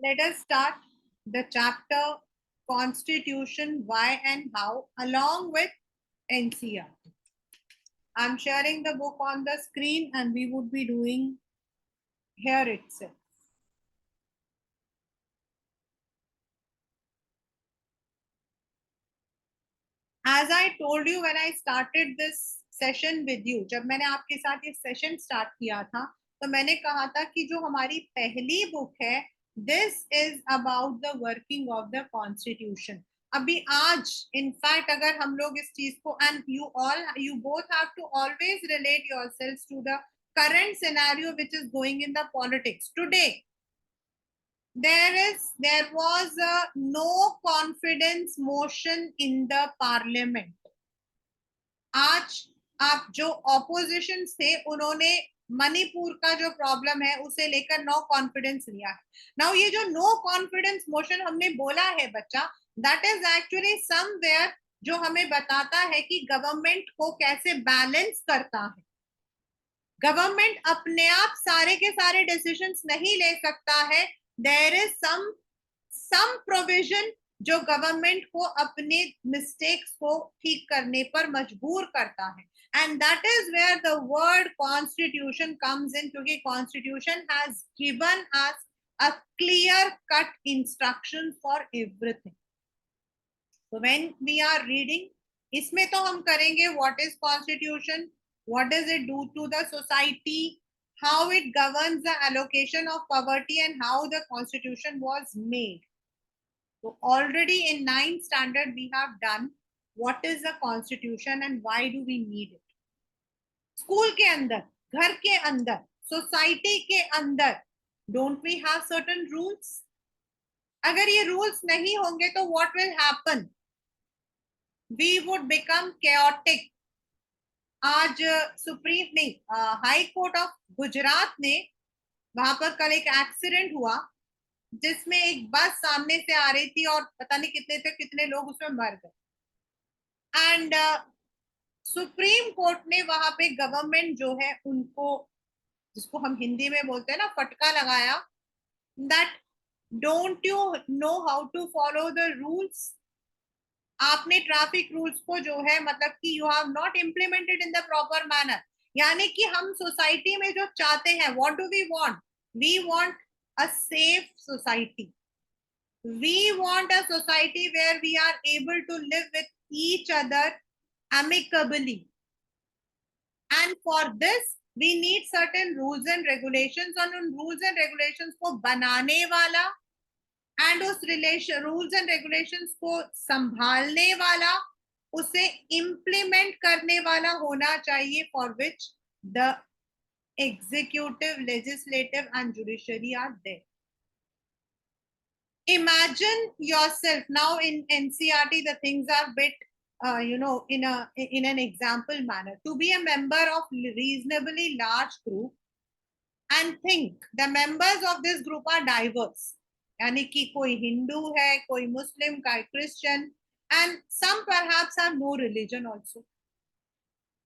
let us start the chapter Constitution, Why and How, along with NCERT. I'm sharing the book on the screen and we would be doing here itself. As I told you when I started this session with you, जब मैंने आपके साथ ये session start किया था तो मैंने कहा था कि जो हमारी पहली बुक है, this is about the working of the constitution. अभी आज इनफैक्ट अगर हम लोग इस चीज को, and you both have to always relate yourselves to the current scenario which is going in the politics today. There was a no confidence motion in the parliament. आज आप जो ऑपोजिशन थे उन्होंने मणिपुर का जो प्रॉब्लम है उसे लेकर नो कॉन्फिडेंस लिया है. नाउ ये जो नो कॉन्फिडेंस मोशन हमने बोला है बच्चा, दैट इज एक्चुअली समवेयर जो हमें बताता है कि गवर्नमेंट को कैसे बैलेंस करता है. गवर्नमेंट अपने आप सारे के सारे डिसीजंस नहीं ले सकता है. देयर इज सम प्रोविजन जो गवर्नमेंट को अपने मिस्टेक्स को ठीक करने पर मजबूर करता है. And that is where the word constitution comes in, क्योंकि constitution has given us a clear cut instruction for everything. So when we are reading, इसमें तो हम करेंगे what is constitution, what does it do to the society, how it governs the allocation of poverty and how the constitution was made. So already in 9th standard we have done what is the constitution and why do we need it. School के अंदर, घर के अंदर, society के अंदर, don't we have certain rules? अगर ये rules नहीं होंगे तो what will happen? We would become chaotic. आज सुप्रीम नहीं, हाई कोर्ट ऑफ गुजरात ने, वहां पर कल एक एक्सीडेंट हुआ जिसमें एक बस सामने से आ रही थी और पता नहीं कितने लोग उसमें मर गए. एंड सुप्रीम कोर्ट ने वहां पे गवर्नमेंट जो है उनको, जिसको हम हिंदी में बोलते हैं ना, फटका लगाया, that don't you know how to follow the rules. आपने ट्रैफिक रूल्स को जो है मतलब कि you have not implemented in the proper manner. यानी कि हम सोसाइटी में जो चाहते हैं, what do we want a safe society. We want a society where we are able to live with each other amicably. And for this, we need certain rules and regulations. और उन rules and regulations को बनाने वाला and उस rules and regulations को संभालने वाला, उसे implement करने वाला होना चाहिए, for which the executive, legislative and judiciary are there. Imagine yourself now in NCERT, the things are bit in an example manner. To be a member of reasonably large group, and think the members of this group are diverse. यानी कि कोई हिंदू है, कोई मुस्लिम, कोई Christian, and some perhaps have no religion also.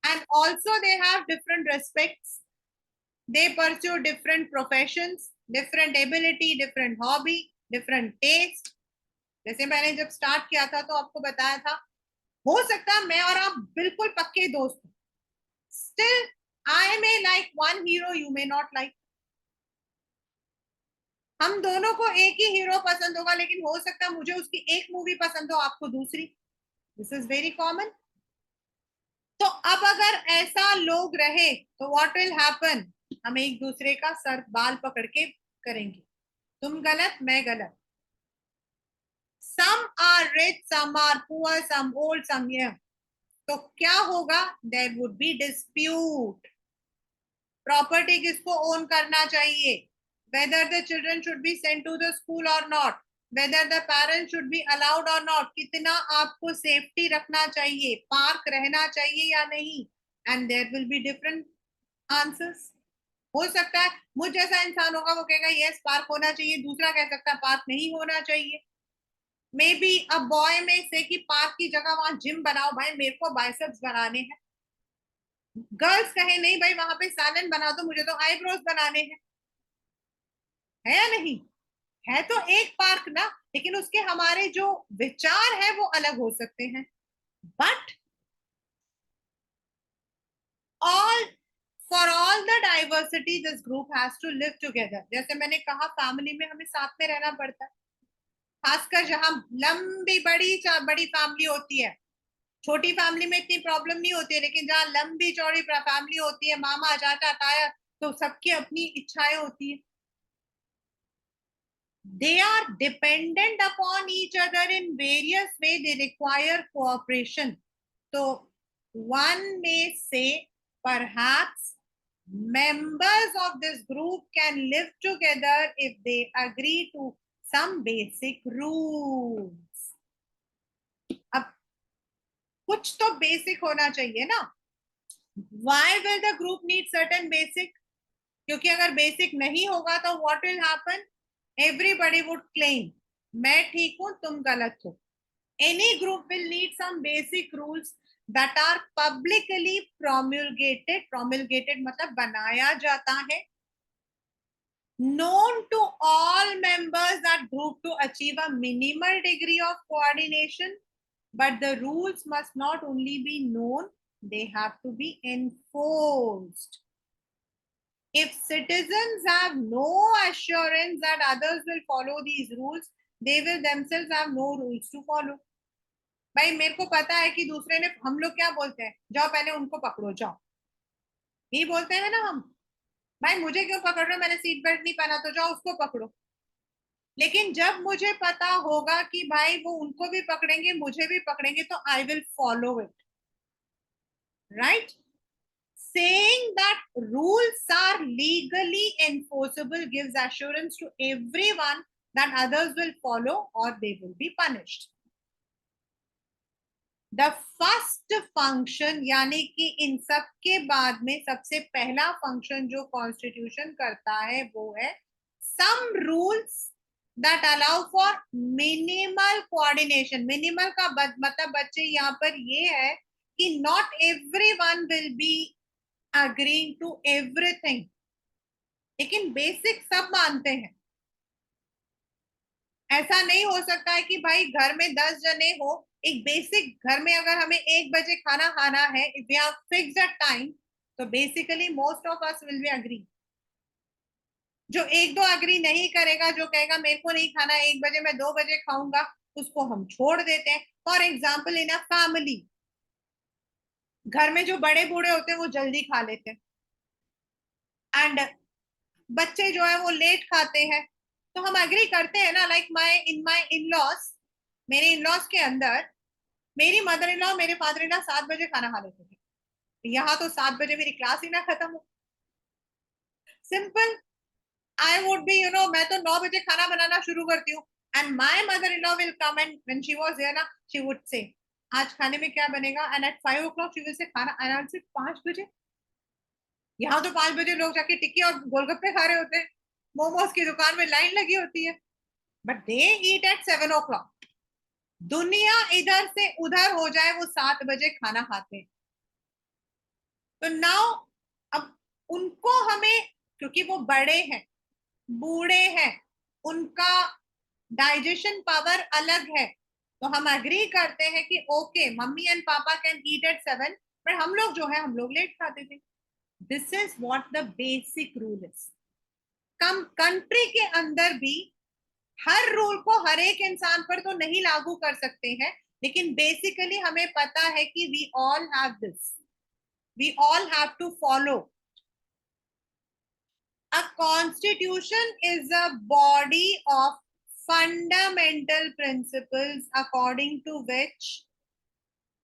And also they have different respects. They pursue different professions, different ability, different hobby, different taste. जैसे मैंने जब start किया था तो आपको बताया था, हो सकता है मैं और आप बिल्कुल पक्के दोस्त हैं. Still I may like one hero, you may not like. हम दोनों को एक ही हीरो पसंद होगा, लेकिन हो सकता है मुझे उसकी एक मूवी पसंद हो, आपको दूसरी. This is very common. तो अब अगर ऐसा लोग रहे तो व्हाट विल हैपन? हम एक दूसरे का सर बाल पकड़ के करेंगे, तुम गलत मैं गलत. Some are rich, some are poor, some old, some young. तो क्या होगा? There would be dispute. Property किसको own करना चाहिए? Whether the children should be sent to the school or not. Whether the parents should be allowed or not. कितना आपको safety रखना चाहिए? Park रहना चाहिए या नहीं? And there will be different answers. हो सकता है मुझ जैसा इंसान होगा, वो कहेगा यस पार्क होना चाहिए, दूसरा कह सकता है पार्क नहीं होना चाहिए. मे बी अ बॉय में से कि पार्क की जगह वहां जिम बनाओ भाई, मेरे को बाइसेप्स बनाने हैं. गर्ल्स कहे नहीं भाई वहां पे सैलन बना दो, मुझे तो आईब्रोज बनाने हैं. है या नहीं? है तो एक पार्क ना, लेकिन उसके हमारे जो विचार है वो अलग हो सकते हैं. But all for all the diversity this group has to live together. जैसे मैंने कहा फैमिली में हमें साथ में रहना पड़ता है, खासकर जहां लंबी बड़ी बड़ी फैमिली होती है. छोटी फैमिली में इतनी प्रॉब्लम नहीं होती है, लेकिन जहां लंबी चौड़ी फैमिली होती है, मामा चाचा ताया, तो सबकी अपनी इच्छाएं होती है. They are dependent upon each other in various way. They require cooperation. So one may say perhaps members of this group can live together if they agree to some basic rules. अब कुछ तो basic होना चाहिए ना. Why will the group need certain basic? क्योंकि अगर basic नहीं होगा तो what will happen? Everybody would claim मैं ठीक हूं तुम गलत हो. Any group will need some basic rules that are publicly promulgated. Promulgated मतलब बनाया जाता है. Known to all members that group to achieve a minimal degree of coordination. But the rules must not only be known, they have to be enforced. If citizens have no assurance that others will follow these rules, they will themselves have no rules to follow. भाई मेरे को पता है कि दूसरे ने, हम लोग क्या बोलते हैं, जाओ पहले उनको पकड़ो जाओ, यही बोलते हैं ना हम. भाई मुझे क्यों पकड़ रहे हो, मैंने सीट बेल्ट नहीं पहना, तो जाओ उसको पकड़ो. लेकिन जब मुझे पता होगा कि भाई वो उनको भी पकड़ेंगे मुझे भी पकड़ेंगे, तो I will follow it. Right. Saying that rules are legally enforceable gives assurance to everyone that others will follow or they will be punished. The first function यानी कि इन सब के बाद में सबसे पहला फंक्शन जो कॉन्स्टिट्यूशन करता है वो है some rules that allow for minimal coordination. Minimal का मतलब बच्चे यहाँ पर ये है कि not everyone will be agreeing to everything, लेकिन बेसिक सब मानते हैं. ऐसा नहीं हो सकता है कि भाई घर में 10 जने हो, एक बेसिक घर में अगर हमें 1 बजे खाना खाना है, if we have fixed a time, तो basically most of us will be agree. जो एक दो अग्री नहीं करेगा, जो कहेगा मेरे को नहीं खाना 1 बजे, मैं 2 बजे खाऊंगा, उसको हम छोड़ देते हैं. For example in a family, घर में जो बड़े बूढ़े होते हैं वो जल्दी खा लेते हैं, एंड बच्चे जो है वो लेट खाते हैं. तो हम एग्री करते हैं ना, लाइक माई इन लॉस, मेरे इन लॉस के अंदर मेरी मदर इन लॉ मेरे फादर इन लॉ 7 बजे खाना खा लेते थे. यहाँ तो 7 बजे मेरी क्लास ही ना खत्म हो. सिंपल. आई वुड बी मैं तो 9 बजे खाना बनाना शुरू करती हूँ, and my mother in law will come, and when she was there ना, शी वुड से आज खाने में क्या बनेगा, and eight 5 o'clock she will say खाना, एंड आई विल से 5 बजे. यहाँ तो 5 बजे लोग जाके टिक्की और गोलगप्पे खा रहे होते हैं, मोमोज की दुकान में लाइन लगी होती है, but they eat eight 7 o'clock. दुनिया इधर से उधर हो जाए, वो 7 बजे खाना खाते हैं. तो नाउ अब उनको हमें, क्योंकि वो बड़े हैं बूढ़े हैं, उनका डाइजेशन पावर अलग है, तो हम एग्री करते हैं कि ओके मम्मी एंड पापा कैन ईट एट 7, पर हम लोग जो है हम लोग लेट खाते थे. This is what the basic rule is. Come country के अंदर भी हर रूल को हर एक इंसान पर तो नहीं लागू कर सकते हैं, लेकिन बेसिकली हमें पता है कि we all have this, we all have to follow. A constitution is a body of fundamental principles according to which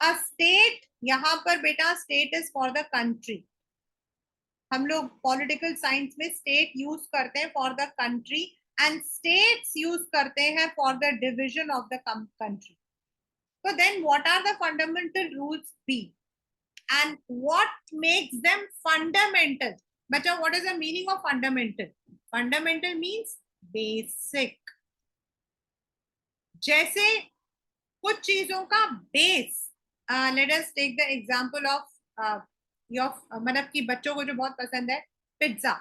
a state, यहाँ पर बेटा state is for the country. हम लोग पॉलिटिकल साइंस में स्टेट यूज करते हैं for the country, and states use करते हैं for the division of the country. So then what are the fundamental rules be, and what makes them fundamental? Beta, what is the meaning of fundamental? Fundamental means basic. जैसे कुछ चीजों का base, let us take the example of your, मतलब कि बच्चों को जो बहुत पसंद है पिज्जा.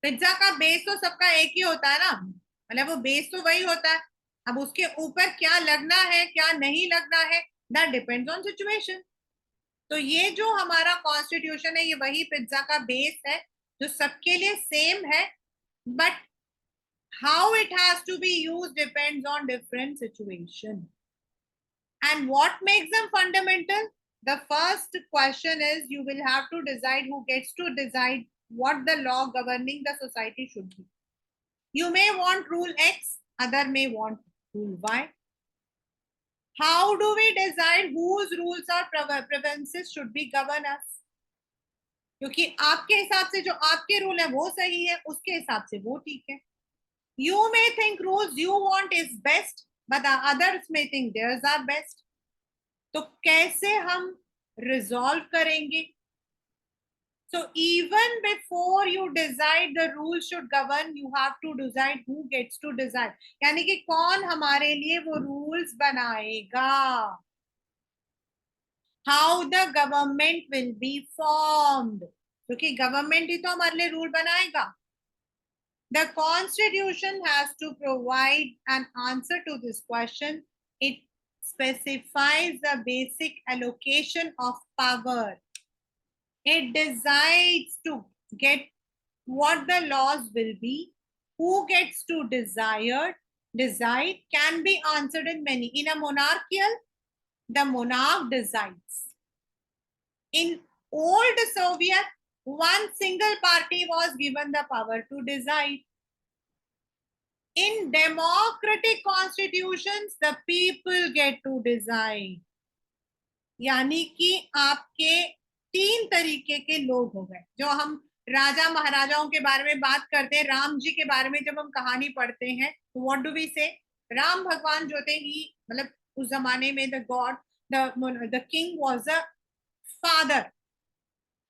पिज्जा का बेस तो सबका एक ही होता है ना, मतलब वो बेस तो वही होता है। अब उसके ऊपर क्या लगना है क्या नहीं लगना है, दैट डिपेंड्स ऑन सिचुएशन। तो ये जो हमारा कॉन्स्टिट्यूशन है ये वही पिज्जा का बेस है जो सबके लिए सेम है, but how it has to be used depends on different situation. And what makes them fundamental? The first question is you will have to decide who gets to decide what the law governing the society should be. You may want rule X, other may want rule Y. How do we decide whose rules or preferences should be govern us? क्योंकि आपके हिसाब से जो आपके rule है वो सही है, उसके हिसाब से वो ठीक है। You may think rules you want is best, but the others may think theirs are best. तो कैसे हम रिजॉल्व करेंगे? So even before you decide the rules should govern, you have to decide who gets to decide. यानी कि कौन हमारे लिए वो रूल्स बनाएगा? How the government will be formed? क्योंकि गवर्नमेंट ही तो हमारे लिए रूल बनाएगा। The Constitution has to provide an answer to this question. It specifies the basic allocation of power. It decides to get what the laws will be, who gets to decide can be answered in many. In a monarchical, the monarch decides. In old Soviet, one single party was given the power to decide. In democratic constitutions, the people get to decide. यानी कि आपके तीन तरीके के लोग हो गए। जो हम राजा महाराजाओं के बारे में बात करते हैं, राम जी के बारे में जब हम कहानी पढ़ते हैं तो व्हाट डू वी से? राम भगवान जो थे ही, मतलब उस जमाने में the God, the king was a father.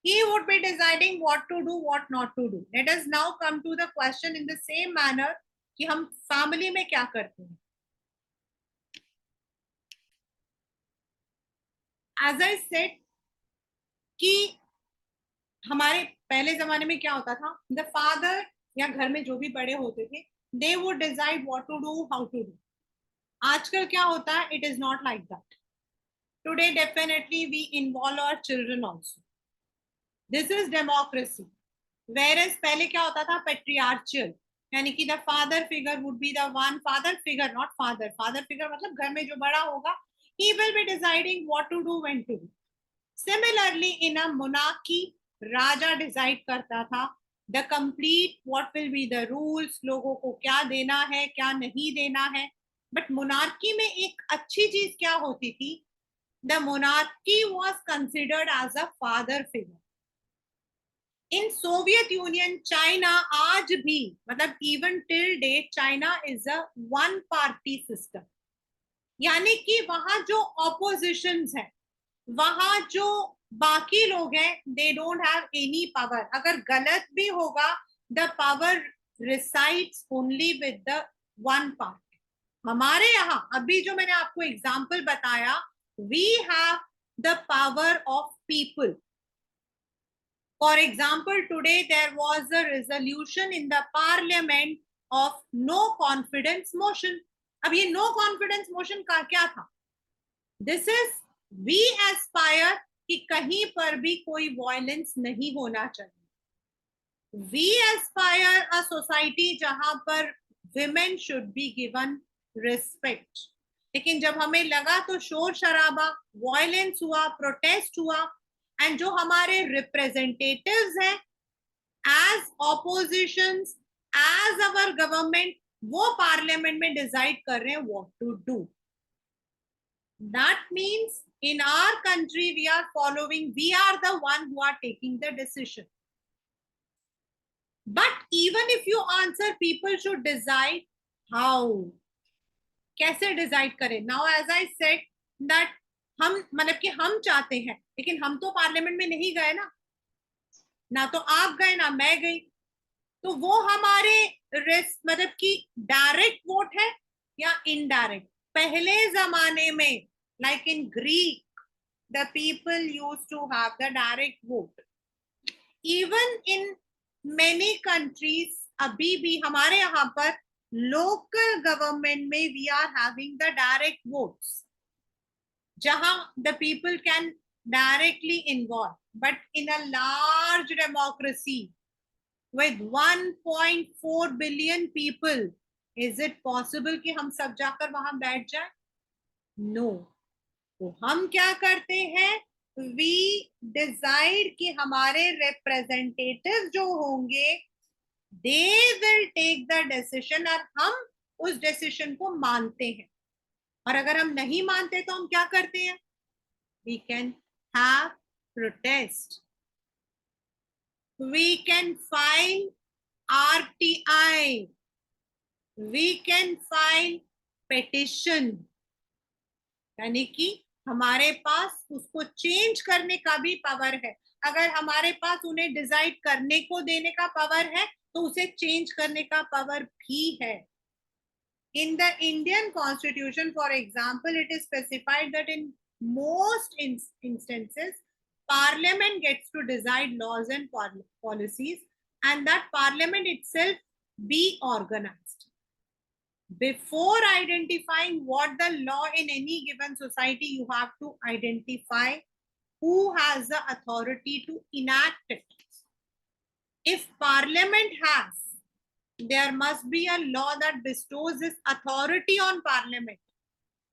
He would be deciding what to do, what not to do. Let us now come to the question in the same manner कि हम फैमिली में क्या करते हैं. As I said कि हमारे पहले जमाने में क्या होता था, द फादर या घर में जो भी बड़े होते थे, they would decide what to do, how to do. आजकल क्या होता है, it is not like that. Today definitely we involve our children also. This is democracy. Whereas पहले क्या होता था, पेट्रियार्चियल, यानी कि the father figure would be the one, father figure not father, father figure मतलब घर में जो बड़ा होगा, he will be deciding what to do, when to do. Similarly, in a monarchy, Raja decide करता था the complete what will be the rules, लोगों को क्या देना है क्या नहीं देना है. बट मोनार्की में एक अच्छी चीज क्या होती थी, the monarchy was considered as a father figure. In Soviet Union, China आज भी, मतलब even till date China is a one party system. यानी कि वहां जो ऑपोजिशंस है, वहां जो बाकी लोग हैं, they don't have any power. अगर गलत भी होगा, the power resides only with the one party. हमारे यहाँ अभी जो मैंने आपको एग्जाम्पल बताया, we have the power of people. For example, today there was a resolution in the parliament of no confidence motion. अब ये no confidence motion का क्या था? This is we aspire कि कहीं पर भी कोई वायलेंस नहीं होना चाहिए. We aspire a society जहां पर women should be given respect. लेकिन जब हमें लगा तो शोर शराबा, वायलेंस हुआ, प्रोटेस्ट हुआ, एंड जो हमारे रिप्रेजेंटेटिव्स हैं as oppositions, as our government, वो पार्लियामेंट में डिसाइड कर रहे हैं what to do. That means in our country we are following, we are the one who are taking the decision. But even if you answer people should decide, how, कैसे decide करें? Now as I said that हम, मतलब कि हम चाहते हैं, लेकिन हम तो पार्लियामेंट में नहीं गए ना तो आप गए ना मैं गई. तो वो हमारे मतलब कि डायरेक्ट वोट है या इनडायरेक्ट. पहले जमाने में, like in Greek, the people used to have the direct vote. Even in many countries अभी भी हमारे यहाँ पर लोकल गवर्नमेंट में we are having the direct votes, जहां the people can directly involve, but in a large democracy with 1.4 billion people, is it possible कि हम सब जाकर वहां बैठ जाए? No. तो हम क्या करते हैं, वी डिसाइड कि हमारे रिप्रेजेंटेटिव जो होंगे they will take the decision, और हम उस डिसीजन को मानते हैं। और अगर हम नहीं मानते तो हम क्या करते हैं, we can have protest, we can file RTI, we can file petition, यानी कि हमारे पास उसको चेंज करने का भी पावर है। अगर हमारे पास उन्हें डिसाइड करने को देने का पावर है तो उसे चेंज करने का पावर भी है। In the Indian Constitution, for example, it is specified that in most instances, Parliament gets to decide laws and policies, and that Parliament itself be organized. Before identifying what the law in any given society, you have to identify who has the authority to enact it. If Parliament has, there must be a law that bestows this authority on Parliament.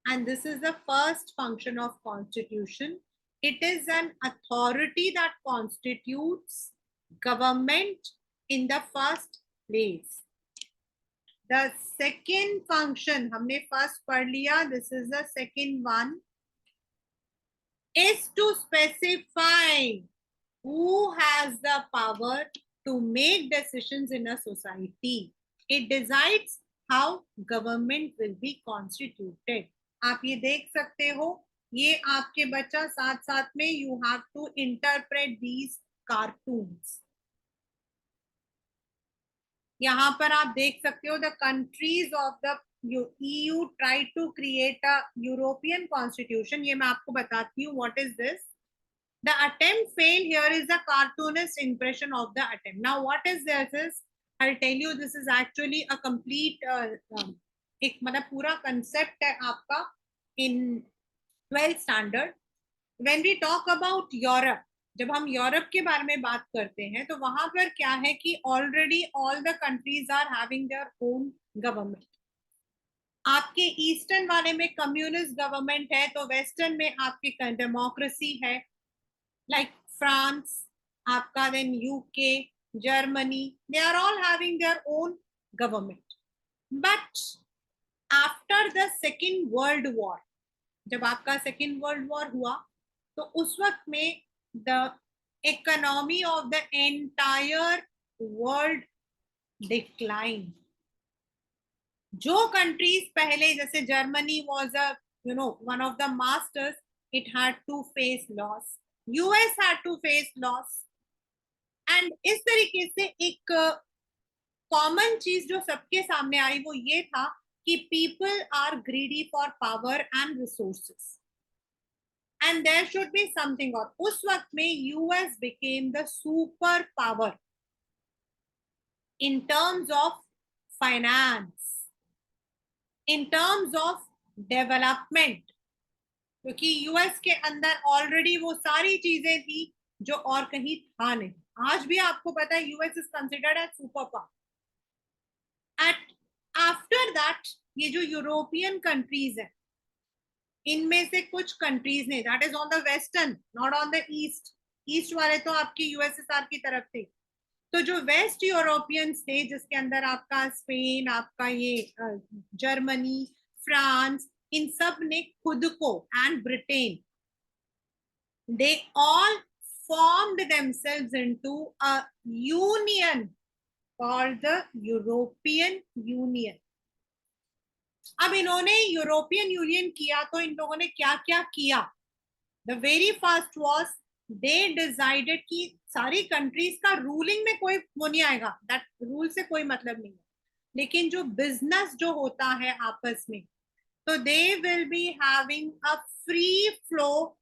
And this is the first function of Constitution. It is an authority that constitutes government in the first place. The second function, हमने first पढ़ लिया, this is the second one, is to specify who has the power to make decisions in a society. It decides how government will be constituted. आप ये देख सकते हो, ये आपके बच्चा साथ साथ में you have to interpret these cartoons. यहाँ पर आप देख सकते हो, the countries of the EU tried to create a European constitution. ये मैं आपको बताती हूँ what is this. The attempt failed. Here is the cartoonist impression of the attempt. Now what is this is, I'll tell you, this is actually a complete एक मतलब पूरा concept है आपका in 12th standard. When we talk about Europe, जब हम Europe के बारे में बात करते हैं तो वहां पर क्या है कि already all the countries are having their own government. आपके ईस्टर्न वाले में कम्युनिस्ट गवर्नमेंट है, तो वेस्टर्न में आपके डेमोक्रेसी है, लाइक फ्रांस आपका, then UK, Germany, they are all having their own government. But after the second world war, जब आपका सेकेंड वर्ल्ड वॉर हुआ तो उस वक्त में the economy of the entire world declined. जो कंट्रीज पहले, जैसे Germany was a one of the masters, it had to face loss, US had to face loss, and इस तरीके से एक कॉमन चीज जो सबके सामने आई वो ये था कि people are greedy for power and resources. And there should be something, और उस वक्त में US became the super power in terms of finance, in terms of development, क्योंकि US के अंदर ऑलरेडी वो सारी चीजें थी जो और कहीं था नहीं। आज भी आपको पता है US is considered as super power. After that, ये जो यूरोपियन कंट्रीज है, इनमें से कुछ कंट्रीज ने, that is on the western, not on the east, east वाले तो आपकी यूएसएसआर की तरफ थे, तो जो वेस्ट यूरोपियंस थे जिसके अंदर आपका स्पेन, आपका ये जर्मनी, फ्रांस, इन सब ने खुद को, and Britain, they all formed themselves into a union called the European Union. अब इन्होंने यूरोपियन यूनियन किया तो इन लोगों ने क्या क्या किया? The very first was they decided कि सारी कंट्रीज का रूलिंग में कोई वो नहीं आएगा, दैट रूल से कोई मतलब नहीं है, लेकिन जो बिजनेस जो होता है आपस में, तो they will be having a free flow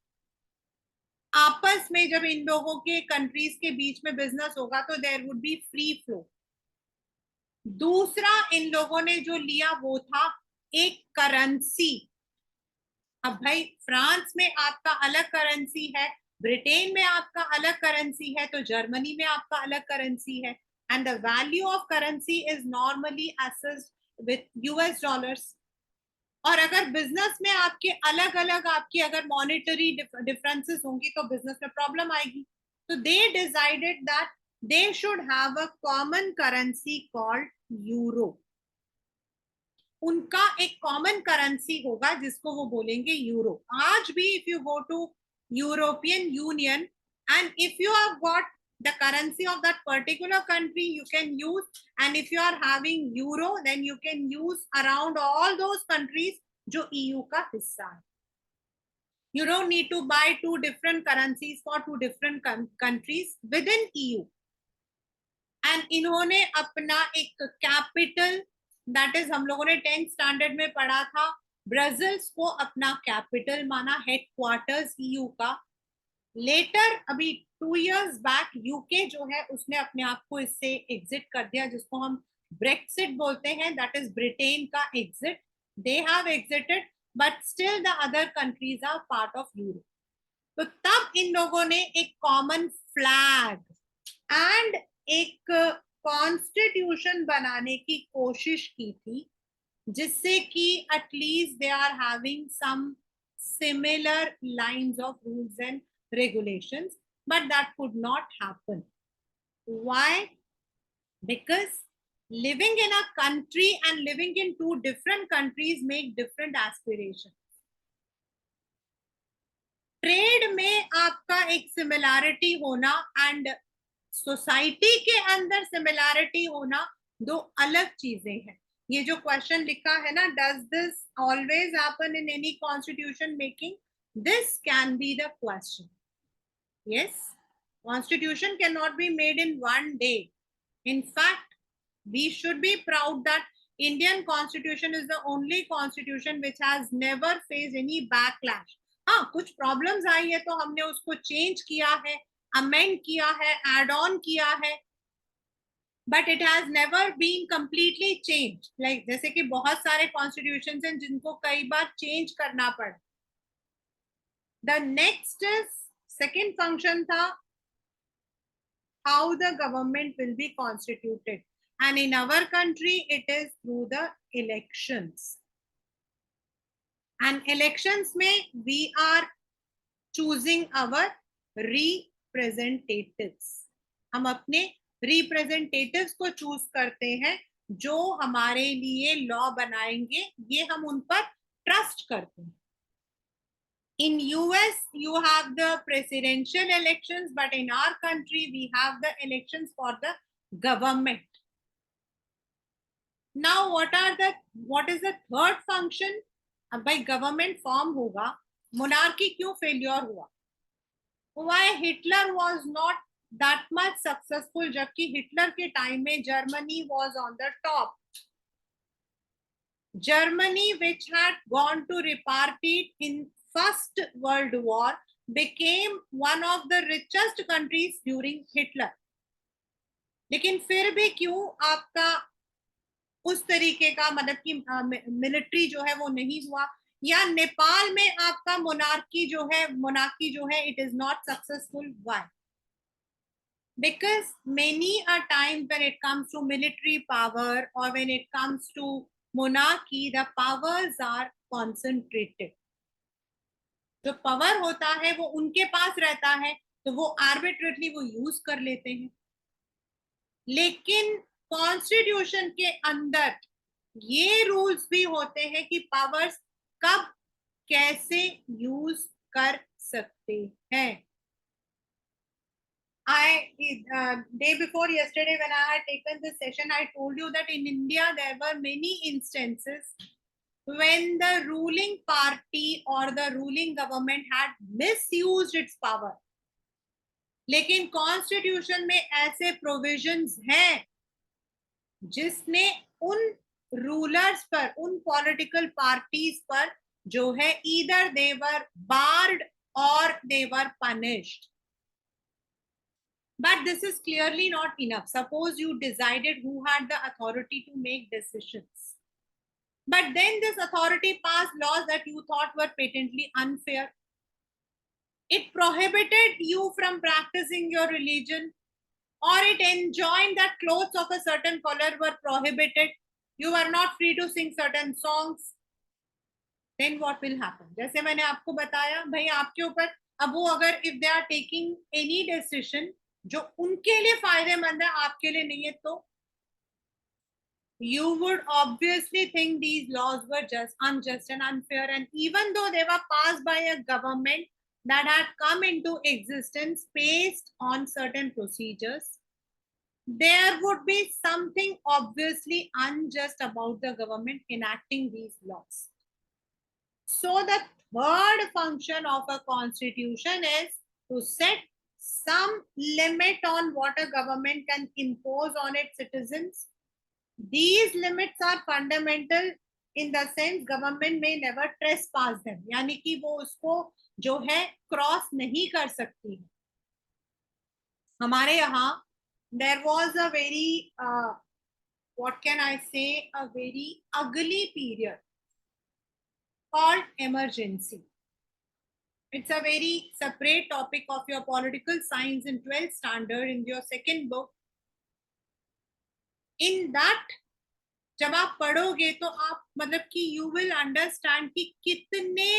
आपस में जब इन लोगों के कंट्रीज के बीच में बिजनेस होगा तो there would be free flow. दूसरा इन लोगों ने जो लिया वो था एक करेंसी। अब भाई फ्रांस में आपका अलग करेंसी है, ब्रिटेन में आपका अलग करेंसी है, तो जर्मनी में आपका अलग करेंसी है, and the value of currency is normally assessed with US dollars. और अगर बिजनेस में आपके अलग अलग आपकी अगर मॉनेटरी डिफरेंसेस होंगी तो बिजनेस में प्रॉब्लम आएगी। तो they decided that they should have a common currency called euro. उनका एक कॉमन करेंसी होगा जिसको वो बोलेंगे यूरो। आज भी if you go to European Union and if you have got the currency of that particular country you can use, and if you are having euro then you can use around all those countries जो EU का हिस्सा है। You don't need to buy two different currencies for two different countries within EU। And इन्होंने अपना एक capital, that is हम लोगों ने 10th स्टैंडर्ड में पढ़ा था, ब्राजील्स को अपना कैपिटल माना, हेडक्वार्टर्स ईयू का। लेटर अभी 2 years बैक यूके जो है उसने अपने आप को इससे एग्जिट कर दिया, जिसको हम ब्रेक्सिट बोलते हैं, दैट इज ब्रिटेन का exit. They have exited but still the other countries are part of Europe. तो तब इन लोगों ने एक कॉमन फ्लैग एंड एक कॉन्स्टिट्यूशन बनाने की कोशिश की थी, जिससे कि at least they are having some similar lines of rules and regulations, but that could not happen. Why? Because living in a country and living in two different countries make different aspirations. Trade में आपका एक similarity होना and society के अंदर similarity होना दो अलग चीजें हैं। ये जो क्वेश्चन लिखा है ना, does this always happen in any constitution making, this can be the question. Yes, constitution cannot be made in one day. In fact, we should be proud that Indian constitution is the only constitution which has never faced any backlash. हाँ, कुछ problems आई है तो हमने उसको change किया है, amend किया है, एड ऑन किया है, but it has never been completely change. Like जैसे कि बहुत सारे कॉन्स्टिट्यूशन हैं जिनको कई बार चेंज करना पड़ा। The next is second function था how the government will be constituted, and in our country it is through the elections, and elections mein we are choosing our representatives। हम अपने representatives को choose करते हैं जो हमारे लिए लॉ बनाएंगे, ये हम उन पर ट्रस्ट करते हैं। In US, you have the presidential elections, but in our country, we have the elections for the government. Now, what is the third function? अब भाई गवर्नमेंट फॉर्म होगा, मोनार्की क्यों फेल्योर हुआ? Why Hitler was not that much successful, जबकि Hitler के time में Germany was on the top. Germany, which had gone to repartite in First World War, became one of the richest countries during Hitler. लेकिन फिर भी क्यों आपका उस तरीके का मतलब कि मिलिट्री जो है वो नहीं हुआ? या नेपाल में आपका मोनार्की जो है it is not successful? Why? Because many a time when it comes to military power or when it comes to monarchy, the powers are concentrated. जो पावर होता है वो उनके पास रहता है, तो वो आर्बिट्रेटली वो यूज कर लेते हैं। लेकिन कॉन्स्टिट्यूशन के अंदर ये रूल्स भी होते हैं कि पावर्स कब कैसे यूज कर सकते हैं। Day before yesterday when I had taken this session, I told you that in India there were many instances when the ruling party or the ruling government had misused its power. लेकिन constitution में ऐसे provisions हैं जिसने उन rulers पर, उन political parties पर जो है either they were barred or they were punished. But this is clearly not enough. Suppose you decided who had the authority to make decisions. But then this authority passed laws that you thought were patently unfair. It prohibited you from practicing your religion, or it enjoined that clothes of a certain color were prohibited. You were not free to sing certain songs. Then what will happen? जैसे मैंने आपको बताया भाई आपके ऊपर अब वो अगर if they are taking any decision जो उनके लिए फायदेमंद है आपके लिए नहीं है तो you would obviously think these laws were just unjust and unfair, and even though they were passed by a government that had come into existence based on certain procedures, there would be something obviously unjust about the government enacting these laws. So the third function of a constitution is to set some limit on what a government can impose on its citizens. These limits are fundamental in the sense government may never trespass them. यानी कि वो उसको जो है cross नहीं कर सकती है. हमारे यहाँ there was a very what can I say, a very ugly period called emergency. It's a very separate topic of your political science in 12th standard in your second book. In that, जब आप पढ़ोगे तो आप मतलब कि you will understand कि कितने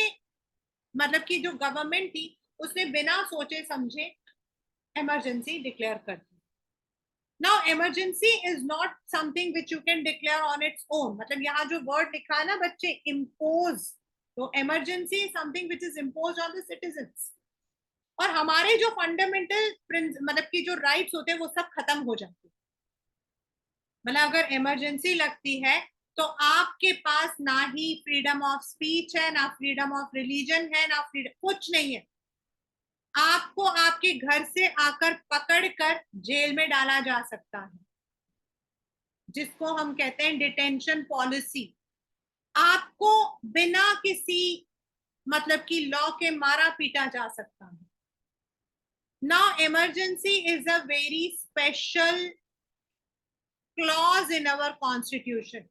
मतलब कि जो गवर्नमेंट थी उसने बिना सोचे समझे इमरजेंसी डिक्लेयर कर दी. Now emergency is not something which you can declare on its own. मतलब यहाँ जो वर्ड लिखा है ना बच्चे impose, तो emergency is something which is imposed on the citizens. और हमारे जो फंडामेंटल मतलब कि जो राइट्स होते हैं वो सब खत्म हो जाते हैं. मतलब अगर इमरजेंसी लगती है तो आपके पास ना ही फ्रीडम ऑफ स्पीच है, ना फ्रीडम ऑफ रिलीजन है, ना फ्रीडम कुछ नहीं है. आपको आपके घर से आकर पकड़कर जेल में डाला जा सकता है, जिसको हम कहते हैं डिटेंशन पॉलिसी. आपको बिना किसी मतलब कि लॉ के मारा पीटा जा सकता है. Now emergency is a very special clause in our constitution.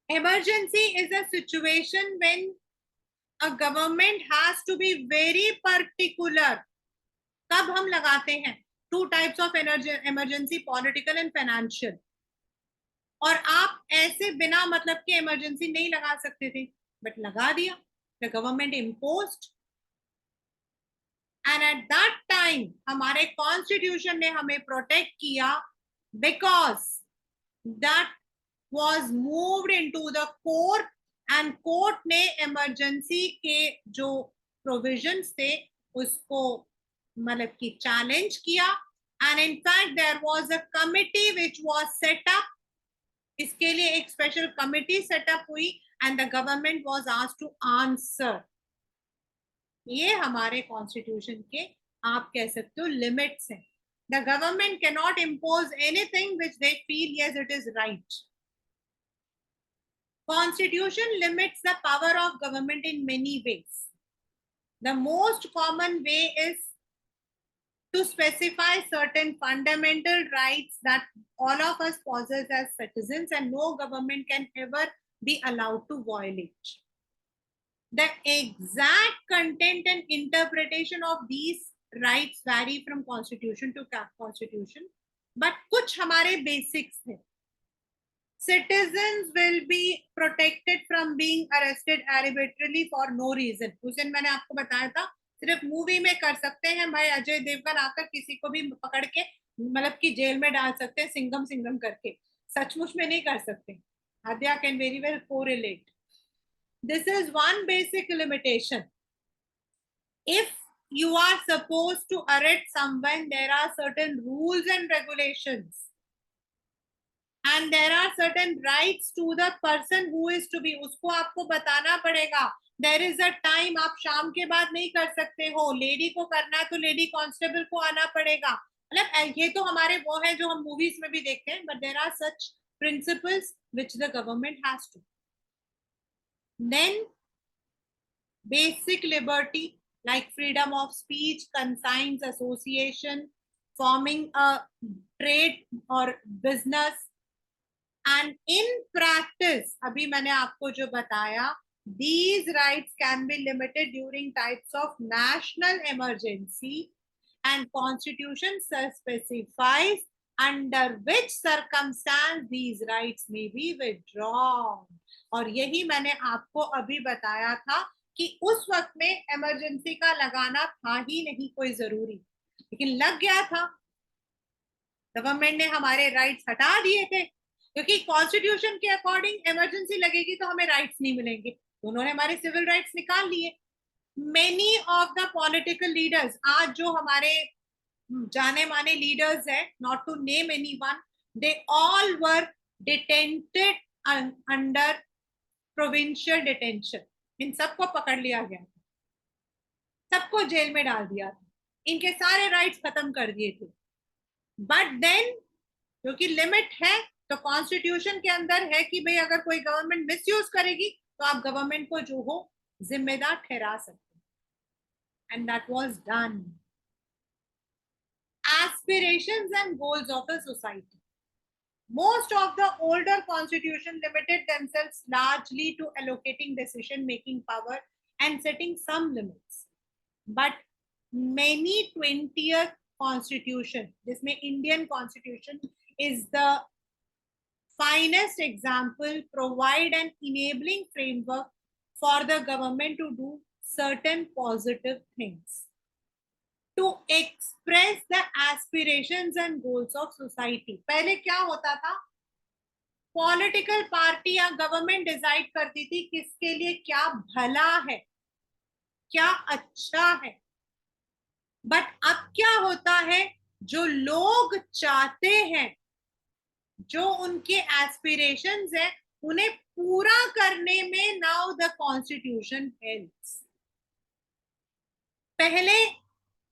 Emergency is a situation when a government has to be very particular. कब हम लगाते हैं? Two types of emergency, political and financial. और आप ऐसे बिना मतलब के इमरजेंसी नहीं लगा सकते थे, बट लगा दिया. The government imposed. And at that time हमारे कॉन्स्टिट्यूशन ने हमें प्रोटेक्ट किया because that was moved into the court, and court ने इमरजेंसी के जो प्रोविजंस थे उसको मतलब कि चैलेंज किया. and in fact there was a committee which was set up. इसके लिए एक स्पेशल कमिटी सेटअप हुई and the government was asked to answer. ये हमारे कॉन्स्टिट्यूशन के आप कह सकते हो लिमिट्स हैं. The government cannot impose anything which they feel yes it is right. Constitution limits the power of government in many ways. The most common way is to specify certain fundamental rights that all of us possess as citizens and no government can ever be allowed to violate. The exact content and interpretation of these rights vary from constitution to constitution, but कुछ हमारे basics हैं. Citizens will be protected from being arrested arbitrarily for no reason. उस दिन मैंने आपको बताया था सिर्फ मूवी में कर सकते हैं भाई अजय देवगन आकर किसी को भी पकड़ के मतलब कि जेल में डाल सकते हैं सिंगम सिंगम करके. सचमुच में नहीं कर सकते. Adya can very well correlate. This is one basic limitation. If you are supposed to arrest someone, there are certain rules and regulations. And there are certain rights to the person who is to be. उसको आपको बताना पड़ेगा. There is a time आप शाम के बाद नहीं कर सकते हो. लेडी को करना है तो लेडी कांस्टेबल को आना पड़ेगा. मतलब ये तो हमारे वो है जो हम मूवीज में भी देखते हैं. But there are such principles which the government has to. Then basic liberty like freedom of speech, conscience, association, forming a trade or business. And in practice, अभी मैंने आपको जो बताया, these rights can be limited during types of national emergency, and constitution specifies under which circumstance these rights may be withdrawn. और यही मैंने आपको अभी बताया था कि उस वक्त में इमरजेंसी का लगाना था ही नहीं कोई जरूरी, लेकिन लग गया था। गवर्नमेंट ने हमारे राइट्स हटा दिए थे, क्योंकि कॉन्स्टिट्यूशन के अकॉर्डिंग इमरजेंसी लगेगी तो हमें राइट्स नहीं मिलेंगे, तो उन्होंने हमारे सिविल राइट्स निकाल लिए। Many of the political leaders, आज जो हमारे जाने माने लीडर्स है, not to name anyone, they all were detented under provincial detention. इन सबको पकड़ लिया गया, सबको जेल में डाल दिया था, इनके सारे राइट्स खत्म कर दिए थे। बट देन क्योंकि लिमिट है, तो कॉन्स्टिट्यूशन के अंदर है कि भाई अगर कोई गवर्नमेंट मिसयूज करेगी तो आप गवर्नमेंट को जो हो जिम्मेदार ठहरा सकते हैं। And that was done. Aspirations and goals of a society. Most of the older constitution limited themselves largely to allocating decision making power and setting some limits. But many 20th constitution, जिसमें Indian constitution is the finest example, provide an enabling framework for the government to do certain positive things, to express the aspirations and goals of society. पहले क्या होता था, political party या government decide करती थी किसके लिए क्या भला है, क्या अच्छा है। बट अब क्या होता है, जो लोग चाहते हैं, जो उनके एस्पिरेशंस है, उन्हें पूरा करने में नाउ द कॉन्स्टिट्यूशन हेल्प्स। पहले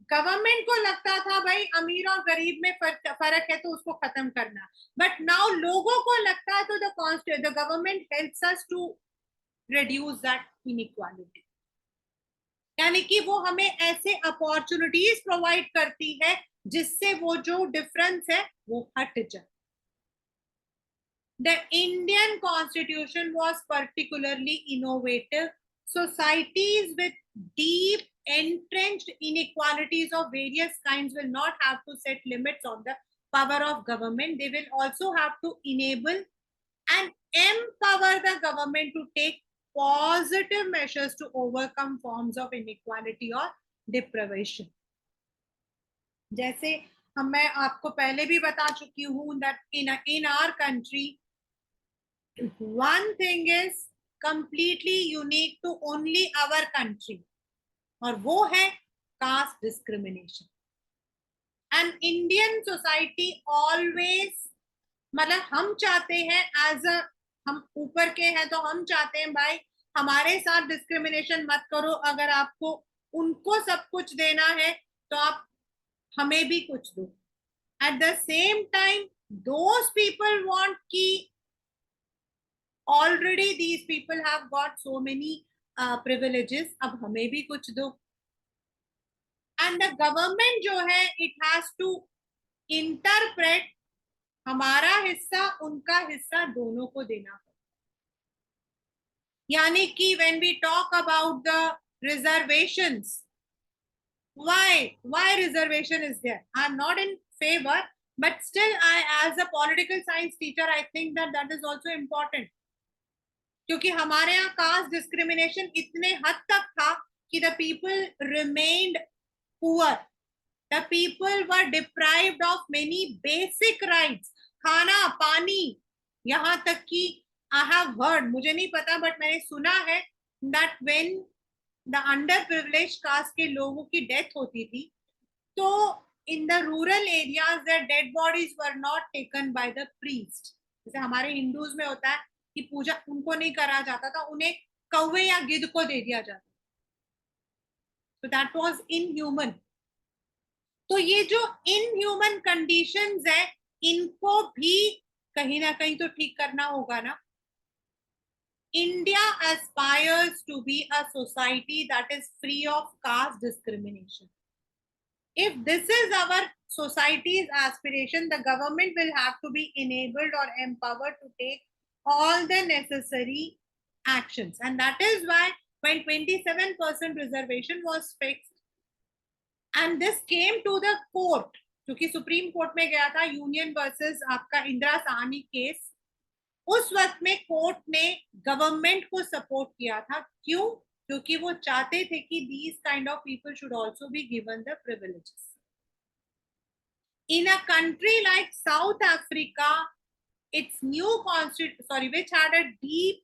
गवर्नमेंट को लगता था भाई अमीर और गरीब में फर्क है तो उसको खत्म करना, बट नाउ लोगों को लगता है तो the government helps us to reduce that inequality. यानी कि वो हमें ऐसे अपॉर्चुनिटीज प्रोवाइड करती है जिससे वो जो डिफरेंस है वो हट जाए। The Indian constitution was particularly innovative. Societies with deep entrenched inequalities of various kinds will not have to set limits on the power of government. They will also have to enable and empower the government to take positive measures to overcome forms of inequality or deprivation. जैसे मैं आपको पहले भी बता चुकी हूं that in our country one thing is completely unique to only our country, और वो है caste discrimination. And Indian society always, मतलब हम चाहते हैं एज अ, हम ऊपर के हैं तो हम चाहते हैं भाई हमारे साथ डिस्क्रिमिनेशन मत करो, अगर आपको उनको सब कुछ देना है तो आप हमें भी कुछ दो। At the same time those people want कि already these people have got so many privileges, अब हमें भी कुछ दो। एंड द गवर्नमेंट जो है इट हैज टू इंटरप्रेट हमारा हिस्सा उनका हिस्सा दोनों को देना पड़ता। यानी कि when we talk about the reservations, why reservation is there, I am not in favor, but still I as a political science teacher I think that that is also important, क्योंकि हमारे यहाँ कास्ट डिस्क्रिमिनेशन इतने हद तक था कि the people remained poor, the people were deprived of many basic rights, खाना पानी, यहाँ तक कि आई हैव हर्ड, मुझे नहीं पता बट मैंने सुना है that when the under privilege caste के लोगों की डेथ होती थी तो in the rural areas the dead bodies were not taken by the priest. जैसे हमारे हिंदूज में होता है कि पूजा उनको नहीं करा जाता था, उन्हें कौवे या गिद्ध को दे दिया जाता, तो दैट वाज इनह्यूमन। तो ये जो इनह्यूमन कंडीशंस है इनको भी कहीं ना कहीं तो ठीक करना होगा ना। India aspires to be a society that is free of caste discrimination. If this is our society's aspiration, the government will have to be enabled or empowered to take all the necessary actions. And that is why when 27% reservation was fixed, and this came to the court, क्योंकि supreme court में गया था union versus आपका Indira Sahni case, उस वक्त में court ने government को सपोर्ट किया था. क्यों? क्योंकि वो चाहते थे कि these kind of people should also be given the privileges. In a country like South Africa, its new constitution, which had a deep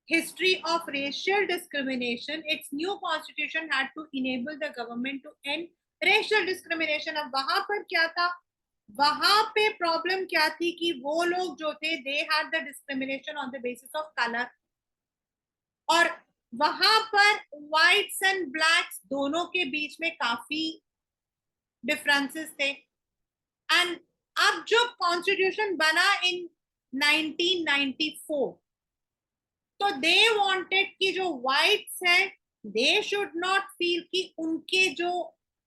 history of racial discrimination, its new constitution had to enable the government to end racial discrimination. अब वहां पर क्या था? वहां पे problem क्या थी कि वो लोग जो थे they had the discrimination on the basis of colour, और वहां पर व्हाइट्स एंड ब्लैक्स दोनों के बीच में काफी डिफरेंसेस थे. एंड अब जो कॉन्स्टिट्यूशन बना इन 1994, तो दे वांटेड कि जो व्हाइट्स हैं दे शुड नॉट फील कि उनके जो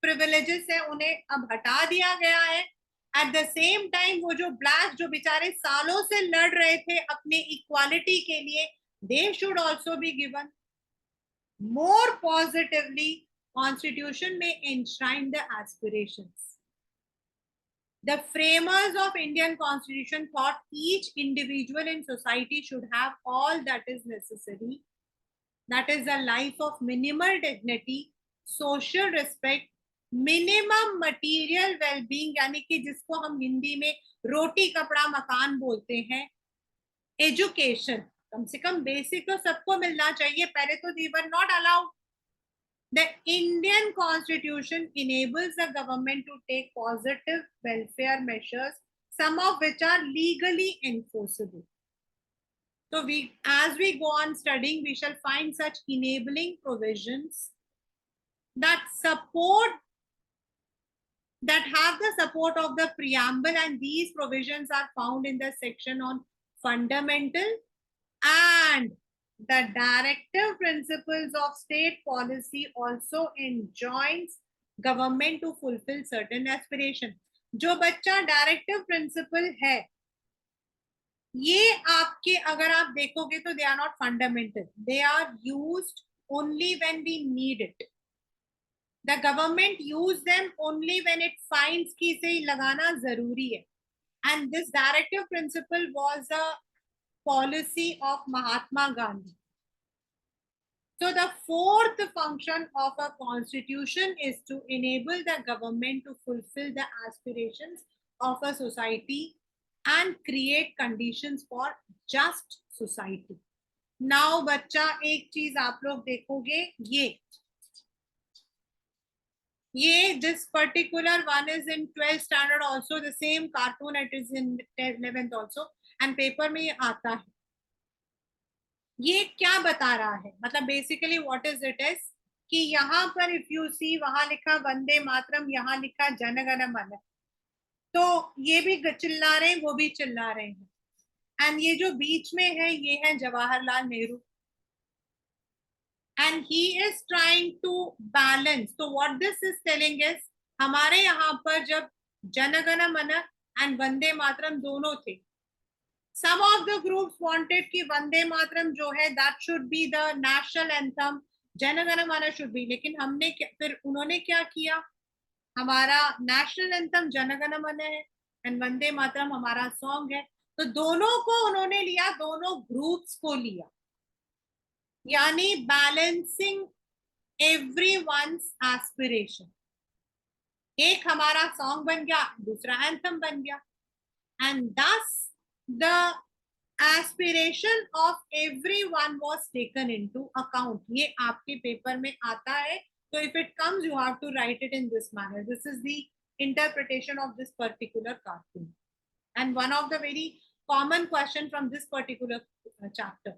प्रिविलेजेस है उन्हें अब हटा दिया गया है. एट द सेम टाइम वो जो ब्लैक जो बेचारे सालों से लड़ रहे थे अपने इक्वालिटी के लिए, they should also be given. More positively constitution में enshrine the aspirations. The framers of Indian Constitution thought each individual in society should have all that is necessary. That is a life of minimal dignity, social respect, minimum material well-being, यानी कि जिसको हम हिंदी में रोटी कपड़ा मकान बोलते हैं, education, कम से कम बेसिक तो सबको मिलना चाहिए. पहले तो they were not allowed. The Indian Constitution enables the government to take positive welfare measures, some of which are legally enforceable. So as we go on studying, we shall find such enabling provisions that have the support of the preamble, and these provisions are found in the section on fundamental and the directive principles of state policy also enjoins government to fulfill certain aspiration. जो बच्चा directive principle है, ये आपके अगर आप देखोगे तो they are not fundamental, they are used only when we need it. The government use them only when it finds कि इसे लगाना जरूरी है. And this directive principle was a policy of Mahatma Gandhi. So the fourth function of a constitution is to enable the government to fulfill the aspirations of a society and create conditions for just society. Now बच्चा एक चीज आप लोग देखोगे, ये this particular one is in 12th standard also, the same cartoon it is in 11th also, and paper में ये आता है. ये क्या बता रहा है? मतलब basically what is it is कि यहाँ पर इफ यू सी, वहां लिखा वंदे मातरम, यहाँ लिखा जनगण मन, तो ये भी चिल्ला रहे हैं, वो भी चिल्ला रहे हैं. एंड ये जो बीच में है ये है Jawaharlal Nehru, and he is trying to balance. तो what this is telling is, हमारे यहाँ पर जब जनगण मन एंड वंदे मातरम दोनों थे, some of the groups wanted कि वंदे मातरम जो है that should be the national anthem, जनगण मन should be. लेकिन हमने फिर उन्होंने क्या किया, हमारा नेशनल एंथम जनगण मन है एंड वंदे मातरम हमारा सॉन्ग है, तो दोनों को उन्होंने लिया, दोनों ग्रुप्स को लिया, यानी बैलेंसिंग एवरीवन्स एस्पिरेशन. एक हमारा सॉन्ग बन गया, दूसरा एंथम बन गया, and thus the aspiration of everyone was taken into account. ये आपके पेपर में आता है, so if it comes you have to write it in this manner. This is the interpretation of this particular cartoon, and one of the very common question from this particular chapter.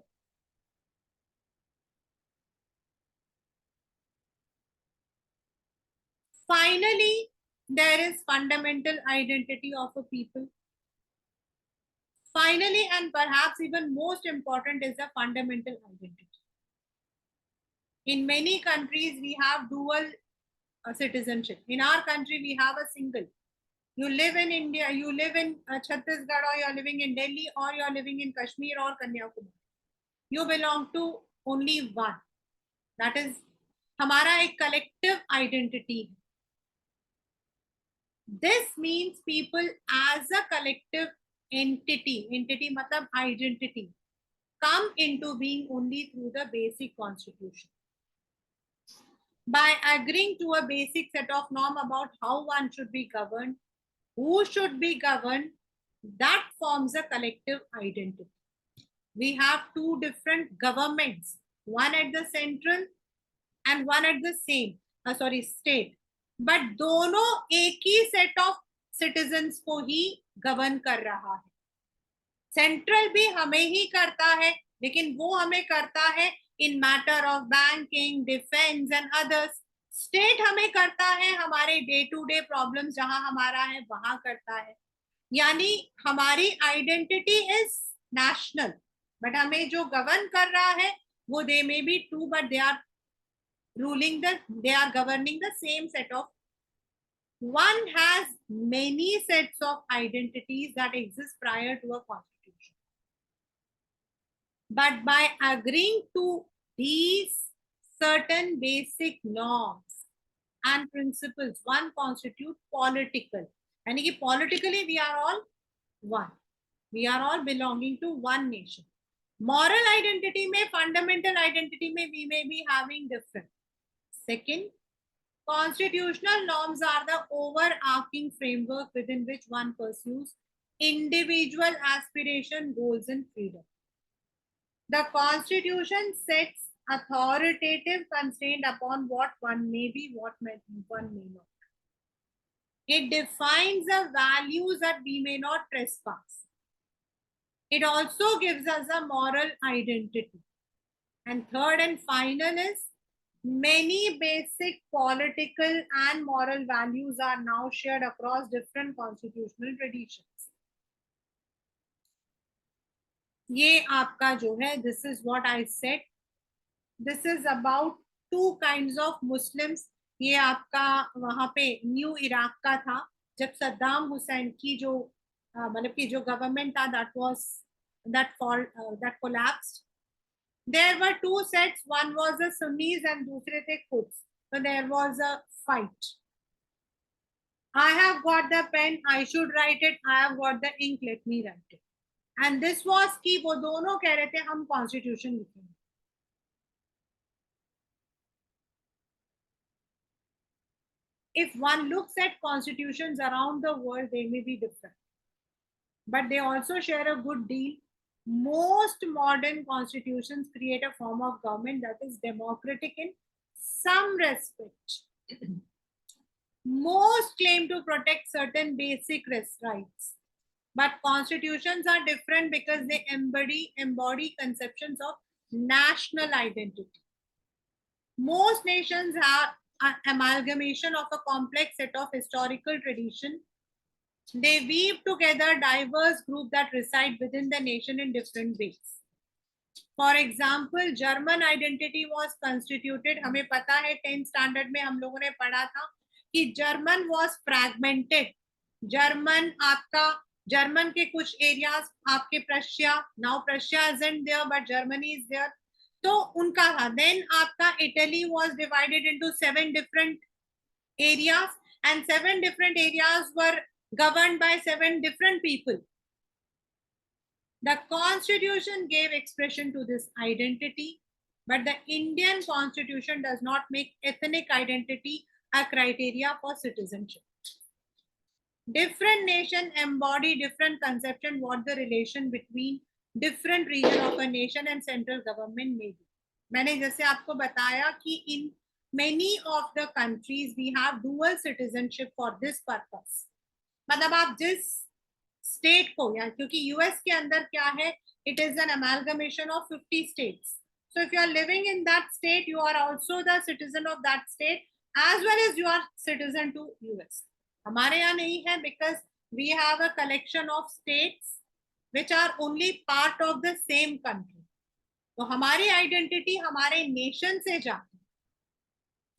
Finally, there is fundamental identity of a people. Finally, and perhaps even most important, is the fundamental identity. In many countries, we have dual citizenship. In our country, we have a single. You live in India, you live in Chhattisgarh, or you're living in Delhi, or you're living in Kashmir or Kanyakumari. You belong to only one. That is हमारा एक collective identity. This means people as a collective entity मतलब identity, come into being only through the basic constitution. By agreeing to a basic set of norms about how one should be governed, who should be governed, that forms a collective identity. We have two different governments, one at the central and one at the state. But दोनों एक ही set of citizens को ही govern कर रहा है. Central भी हमें ही करता है, लेकिन वो हमें करता है इन matter of banking, defence and others. State हमें करता है हमारे डे टू डे प्रॉब्लम्स जहां हमारा है वहां करता है. यानी हमारी आइडेंटिटी इज नेशनल, बट हमें जो गवर्न कर रहा है वो they may be too, but they are governing the same set of. One has many sets of identities that exist prior to a constitution. But by agreeing to these certain basic norms and principles, one constitutes political. यानी कि politically we are all one. We are all belonging to one nation. Moral identity में, fundamental identity में, we may be having different. Second, constitutional norms are the overarching framework within which one pursues individual aspiration, goals, and freedom. The Constitution sets authoritative constraint upon what one may be, what one may not. It defines the values that we may not trespass. It also gives us a moral identity. And third and final is, many basic political and moral values are now shared across different constitutional traditions. ये आपका जो है, this is what I said. This is about two kinds of Muslims. ये आपका वहां पे new Iraq का था, जब सद्दाम हुसैन की जो मतलब की जो गवर्नमेंट था, that collapsed. There were two sets. One was the Sunnis and दूसरे थे Quds. So there was a fight. I have got the pen. I should write it. I have got the ink. Let me write it. And this was कि वो दोनों कह रहे थे हम constitution लिखेंगे. If one looks at constitutions around the world, they may be different, but they also share a good deal. Most modern constitutions create a form of government that is democratic in some respect. Most claim to protect certain basic rights, but constitutions are different because they embody conceptions of national identity. Most nations have an amalgamation of a complex set of historical tradition. They weave together diverse groups that reside within the nation in different ways. For example, German identity was constituted. हमें पता है 10th standard में हम लोगों ने पढ़ा था कि German was fragmented. German के कुछ areas आपके Prussia, now Prussia isn't there, but Germany is there. तो उनका था. Then आपका Italy was divided into 7 different areas, and 7 different areas were governed by 7 different people. The Constitution gave expression to this identity, but the Indian Constitution does not make ethnic identity a criteria for citizenship. Different nations embody different conception what the relation between different region of a nation and central government may be. मैंने जैसे आपको बताया कि in many of the countries we have dual citizenship for this purpose. मतलब आप जिस state को, या क्योंकि यूएस के अंदर क्या है, it is an amalgamation of 50 states. So if you are living in that state, you are also the citizen of that state as well as you are citizen to US. हमारे यहाँ नहीं है, because we have a collection of states which are only part of the same country. तो हमारी identity हमारे nation से जाती है.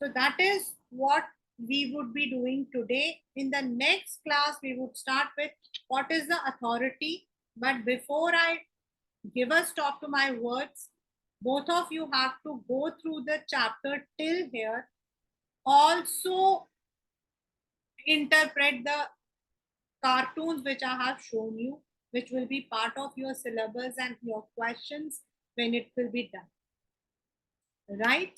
So that is what we would be doing today. In the next class, we would start with what is the authority. But before I give a stop to my words, both of you have to go through the chapter till here. Also interpret the cartoons which I have shown you, which will be part of your syllabus and your questions when it will be done. Right?